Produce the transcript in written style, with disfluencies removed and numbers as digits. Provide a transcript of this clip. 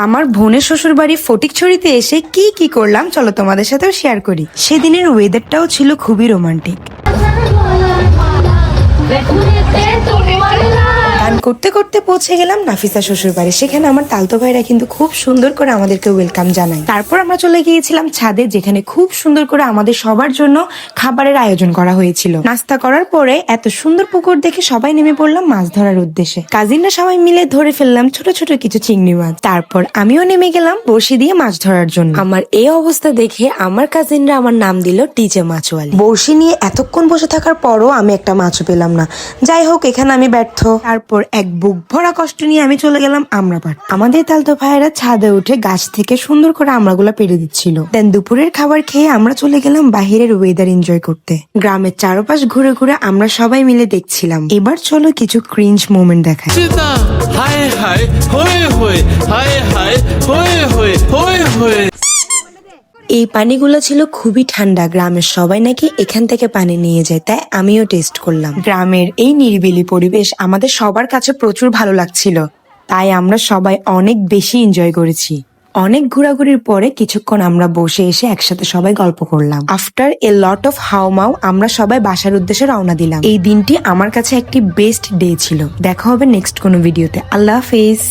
আমার বোনের শ্বশুর বাড়ি ফটিকছড়িতে এসে কি কি করলাম চলো তোমাদের সাথেও শেয়ার করি। সেদিনের ওয়েদারটাও ছিল খুবই রোমান্টিক। গান করতে করতে পৌঁছে গেলাম নাফিসা শ্বশুর বাড়ি। সেখানে আমার তালতো ভাইরা কিন্তু খুব সুন্দর করে আমাদেরকে ওয়েলকাম জানায়। তারপর আমরা চলে গিয়েছিলাম ছাদে, যেখানে খুব সুন্দর করে আমাদের সবার জন্য খাবারের আয়োজন করা হয়েছিল। নাস্তা করার পরে এত সুন্দর পুকুর দেখে সবাই নেমে পড়লাম মাছ ধরার উদ্দেশ্যে। কাজিনরা সবাই মিলে ধরে ফেললাম ছোট ছোট কিছু চিংড়ি মাছ। তারপর আমিও নেমে গেলাম বড়শি দিয়ে মাছ ধরার জন্য। আমার এই অবস্থা দেখে আমার কাজিনরা আমার নাম দিল টিজে মাছওয়ালি। বড়শি নিয়ে এতক্ষণ বসে থাকার পরও আমি একটা মাছও পেলাম না। যাই হোক, এখানে আমি ব্যর্থ। তারপর এক বুক ভরা কষ্ট নিয়ে আমি চলে গেলাম আমড়া পাড়। আমাদের তালতো ভাইয়েরা ছাদে উঠে গাছ থেকে সুন্দর করে আমড়াগুলো পেড়ে দিচ্ছিল। দেন দুপুরের খাবার খেয়ে আমরা চলে গেলাম বাহিরের ওয়েদার এনজয় করতে। গ্রামের চারপাশ ঘুরে ঘুরে আমরা সবাই মিলে দেখছিলাম। এবার চলো কিছু ক্রিঞ্জ মোমেন্ট দেখাই। এই পানিগুলো ছিল খুবই ঠান্ডা। গ্রামের সবাই নাকি এখান থেকে পানি নিয়ে যায়, তাই আমিও টেস্ট করলাম। গ্রামের এই নিরিবিলি পরিবেশ আমাদের সবার কাছে প্রচুর ভালো লাগছিল, তাই আমরা সবাই অনেক বেশি এনজয় করেছি। অনেক ঘোরাঘুরির পরে কিছুক্ষণ আমরা বসে এসে একসাথে সবাই গল্প করলাম। আফটার এ লট অফ হাউমাউ আমরা সবাই বাসার উদ্দেশ্যে রওনা দিলাম। এই দিনটি আমার কাছে একটি বেস্ট ডে ছিল। দেখা হবে নেক্সট কোনো ভিডিওতে। আল্লাহ হাফেজ।